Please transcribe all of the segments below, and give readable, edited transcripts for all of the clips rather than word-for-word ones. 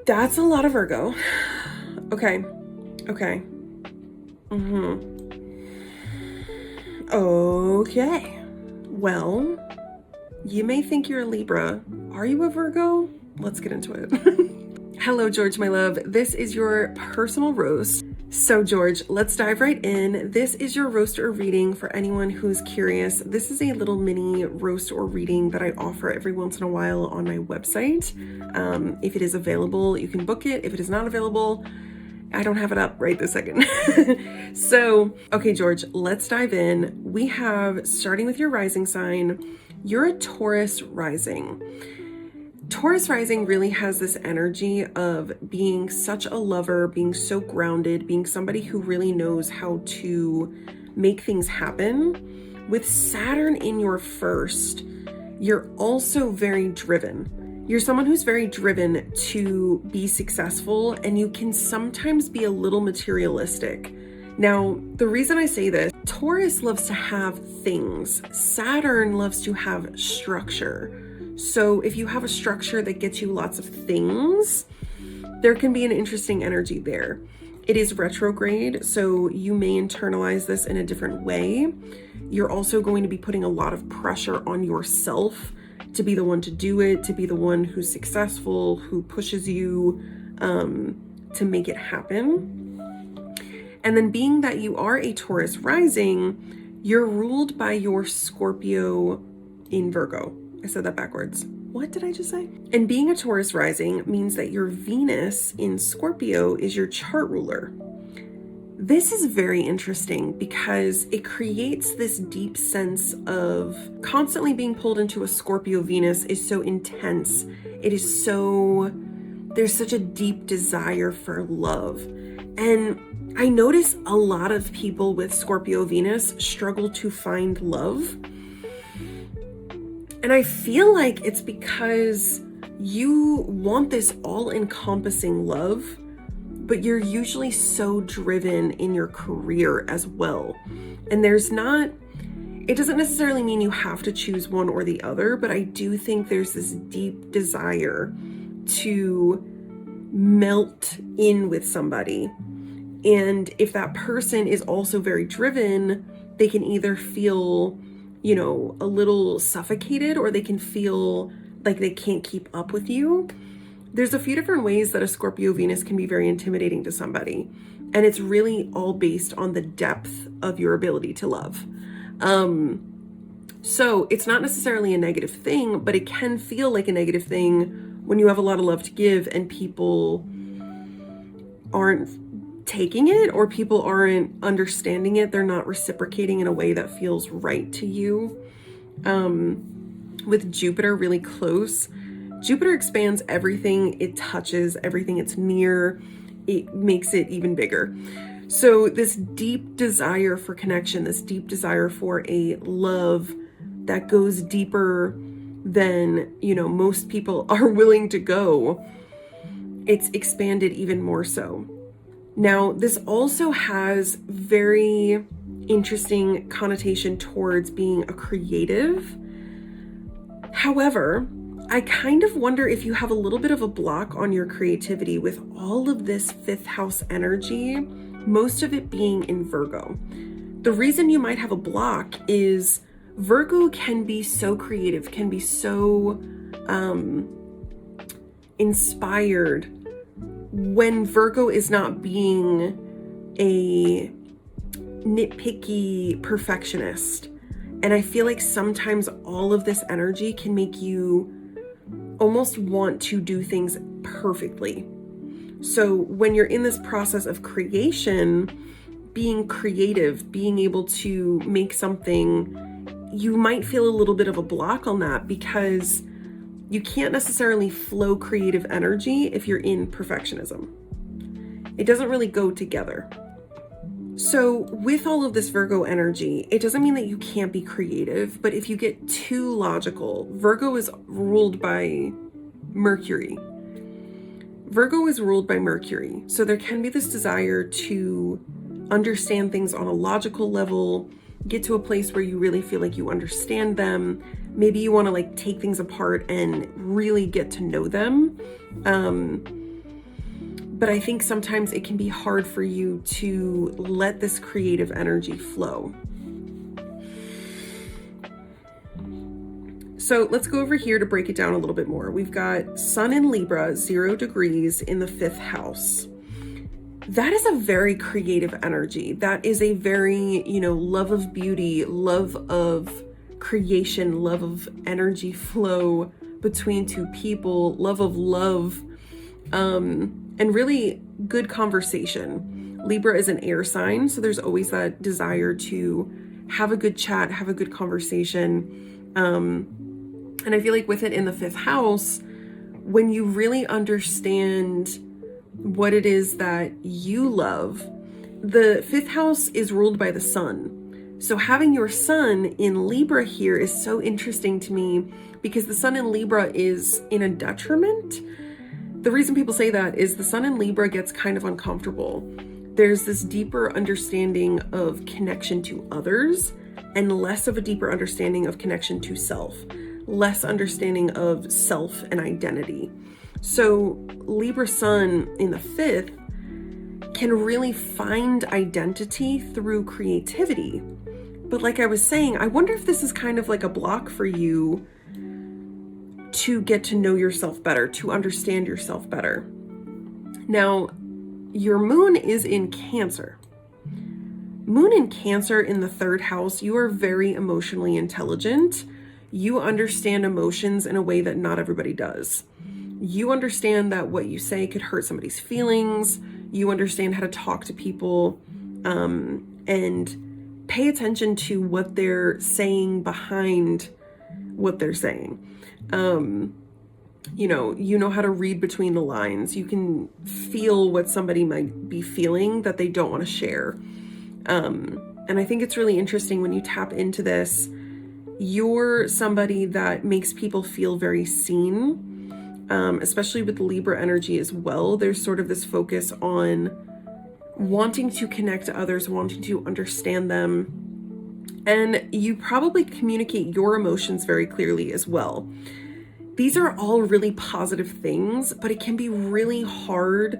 That's a lot of Virgo. Okay. Okay. Okay. Well, you may think you're a Libra. Are you a Virgo? Let's get into it. Hello, George, my love. This is your personal roast. So, George, let's dive right in. This is your roast or reading for anyone who's curious. This is a little mini roast or reading that I offer every once in a while on my website. If it is available, you can book it. If it is not available, I don't have it up right this second. So, okay, George, let's dive in. We have, starting with your rising sign, you're a Taurus rising. Taurus rising really has this energy of being such a lover, being so grounded, being somebody who really knows how to make things happen. With Saturn in your first, you're also very driven. You're someone who's very driven to be successful, and you can sometimes be a little materialistic. Now, the reason I say this, Taurus loves to have things. Saturn loves to have structure. So if you have a structure that gets you lots of things, there can be an interesting energy there. It is retrograde, so you may internalize this in a different way. You're also going to be putting a lot of pressure on yourself to be the one to do it, to be the one who's successful, who pushes you to make it happen. And then being that you are a Taurus rising, you're ruled by your Scorpio in Virgo. I said that backwards. What did I just say? And being a Taurus rising means that your Venus in Scorpio is your chart ruler. This is very interesting because it creates this deep sense of constantly being pulled into a Scorpio Venus is so intense. It is so, there's such a deep desire for love. And I notice a lot of people with Scorpio Venus struggle to find love. And I feel like it's because you want this all-encompassing love, but you're usually so driven in your career as well. And it doesn't necessarily mean you have to choose one or the other, but I do think there's this deep desire to melt in with somebody. And if that person is also very driven, they can either feel a little suffocated, or they can feel like they can't keep up with you. There's a few different ways that a Scorpio Venus can be very intimidating to somebody. And it's really all based on the depth of your ability to love. So it's not necessarily a negative thing, but it can feel like a negative thing when you have a lot of love to give and people aren't taking it, or people aren't understanding it. They're not reciprocating in a way that feels right to you. With Jupiter really close, Jupiter expands everything it touches, everything it's near. It makes it even bigger. So this deep desire for connection, this deep desire for a love that goes deeper than, most people are willing to go, it's expanded even more so. Now, this also has very interesting connotation towards being a creative. However, I kind of wonder if you have a little bit of a block on your creativity with all of this fifth house energy, most of it being in Virgo. The reason you might have a block is Virgo can be so creative, can be so inspired, when Virgo is not being a nitpicky perfectionist. And I feel like sometimes all of this energy can make you almost want to do things perfectly. So when you're in this process of creation, being creative, being able to make something, you might feel a little bit of a block on that because you can't necessarily flow creative energy if you're in perfectionism. It doesn't really go together. So with all of this Virgo energy, it doesn't mean that you can't be creative, but if you get too logical, Virgo is ruled by Mercury. So there can be this desire to understand things on a logical level, get to a place where you really feel like you understand them. Maybe you want to take things apart and really get to know them. but I think sometimes it can be hard for you to let this creative energy flow. So let's go over here to break it down a little bit more. We've got Sun in Libra, 0 degrees in the 5th house. That is a very creative energy. That is a very, love of beauty, love of creation, love of energy flow between two people, love of love, and really good conversation. Libra is an air sign, so there's always that desire to have a good chat, have a good conversation. And I feel like with it in the 5th house, when you really understand what it is that you love, the 5th house is ruled by the sun. So having your sun in Libra here is so interesting to me because the sun in Libra is in a detriment. The reason people say that is the sun in Libra gets kind of uncomfortable. There's this deeper understanding of connection to others and less of a deeper understanding of connection to self, less understanding of self and identity. So Libra sun in the 5th can really find identity through creativity. But like I was saying, I wonder if this is kind of like a block for you to get to know yourself better, to understand yourself better. Now, your moon is in Cancer. Moon in Cancer in the 3rd house, you are very emotionally intelligent. You understand emotions in a way that not everybody does. You understand that what you say could hurt somebody's feelings. You understand how to talk to people and pay attention to what they're saying behind what they're saying. You know how to read between the lines. You can feel what somebody might be feeling that they don't want to share. And I think it's really interesting when you tap into this. You're somebody that makes people feel very seen. Especially with the Libra energy as well, there's sort of this focus on wanting to connect to others, wanting to understand them, and you probably communicate your emotions very clearly as well. These are all really positive things, but it can be really hard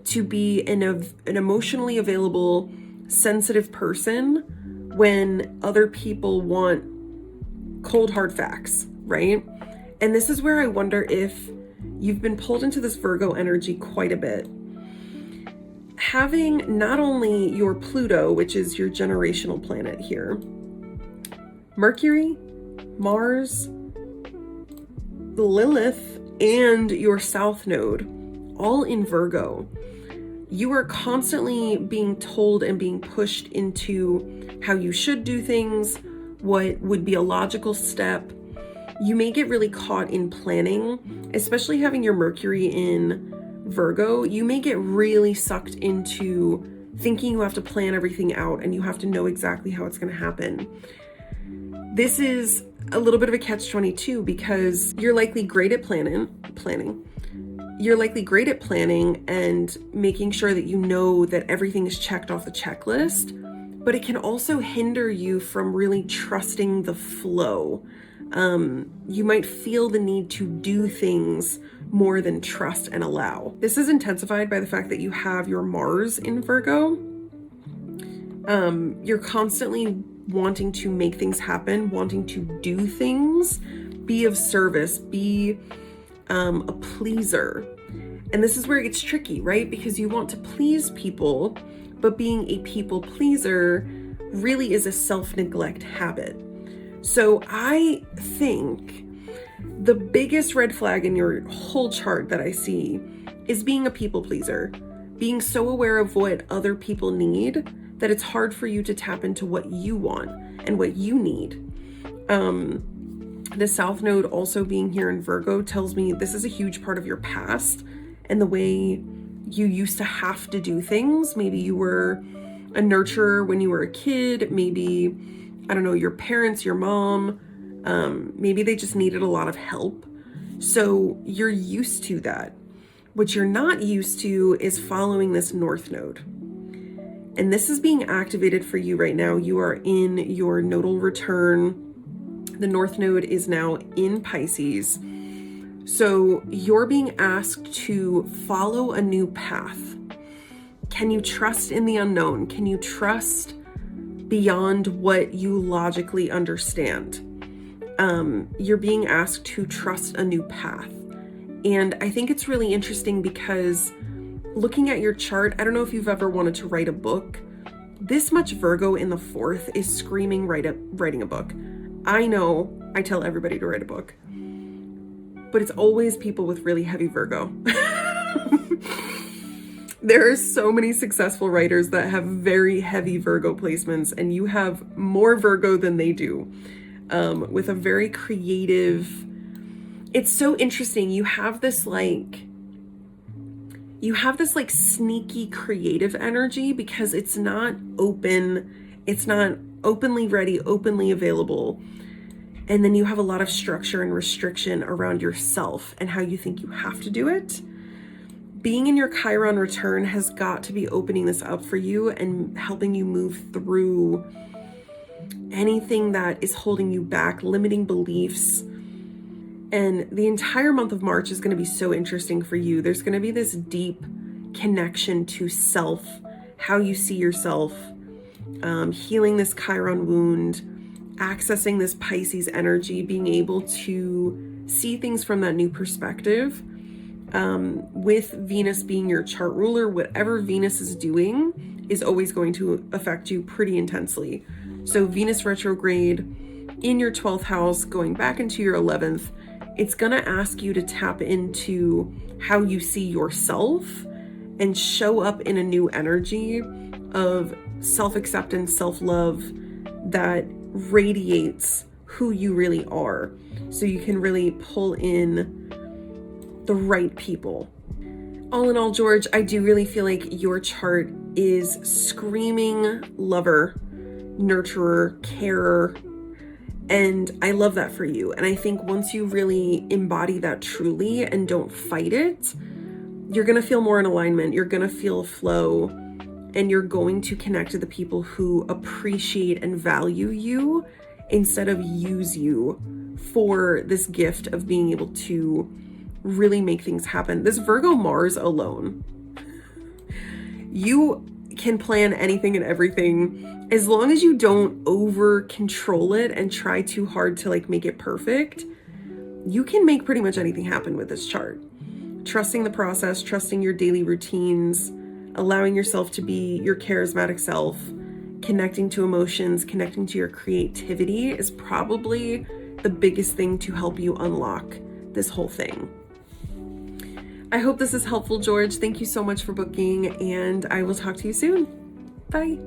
to be an emotionally available, sensitive person when other people want cold, hard facts, right? And this is where I wonder if you've been pulled into this Virgo energy quite a bit. Having not only your Pluto, which is your generational planet here, Mercury, Mars, Lilith, and your South Node, all in Virgo, you are constantly being told and being pushed into how you should do things, what would be a logical step. You may get really caught in planning, especially having your Mercury in Virgo. You may get really sucked into thinking you have to plan everything out and you have to know exactly how it's going to happen. This is a little bit of a catch-22 because you're likely great at planning. You're likely great at planning and making sure that you know that everything is checked off the checklist, but it can also hinder you from really trusting the flow. You might feel the need to do things more than trust and allow. This is intensified by the fact that you have your Mars in Virgo. You're constantly wanting to make things happen, wanting to do things, be of service, be a pleaser. And this is where it gets tricky, right? Because you want to please people, but being a people pleaser really is a self-neglect habit. So I think the biggest red flag in your whole chart that I see is being a people pleaser, being so aware of what other people need that it's hard for you to tap into what you want and what you need. The South Node also being here in Virgo tells me this is a huge part of your past and the way you used to have to do things. Maybe you were a nurturer when you were a kid, maybe I don't know, your parents, your mom, maybe they just needed a lot of help. So you're used to that. What you're not used to is following this North Node. And this is being activated for you right now. You are in your nodal return. The North Node is now in Pisces. So you're being asked to follow a new path. Can you trust in the unknown? Can you trust beyond what you logically understand? You're being asked to trust a new path. And I think it's really interesting because looking at your chart, I don't know if you've ever wanted to write a book. This much Virgo in the 4th is screaming writing a book. I know I tell everybody to write a book, but it's always people with really heavy Virgo. There are so many successful writers that have very heavy Virgo placements, and you have more Virgo than they do, with a very creative. It's so interesting. You have this like sneaky creative energy because it's not open. It's not openly ready, openly available. And then you have a lot of structure and restriction around yourself and how you think you have to do it. Being in your Chiron return has got to be opening this up for you and helping you move through anything that is holding you back, limiting beliefs. And the entire month of March is going to be so interesting for you. There's going to be this deep connection to self, how you see yourself, healing this Chiron wound, accessing this Pisces energy, being able to see things from that new perspective. With Venus being your chart ruler, whatever Venus is doing is always going to affect you pretty intensely. So Venus retrograde in your 12th house, going back into your 11th, it's going to ask you to tap into how you see yourself and show up in a new energy of self-acceptance, self-love that radiates who you really are. So you can really pull in the right people. All in all, George, I do really feel like your chart is screaming lover, nurturer, carer, and I love that for you. And I think once you really embody that truly and don't fight it, you're going to feel more in alignment. You're going to feel flow, and you're going to connect to the people who appreciate and value you instead of use you for this gift of being able to really make things happen. This Virgo Mars alone, you can plan anything and everything as long as you don't over control it and try too hard to like make it perfect. You can make pretty much anything happen with this chart. Trusting the process, trusting your daily routines, allowing yourself to be your charismatic self, connecting to emotions, connecting to your creativity is probably the biggest thing to help you unlock this whole thing. I hope this is helpful, George. Thank you so much for booking, and I will talk to you soon. Bye.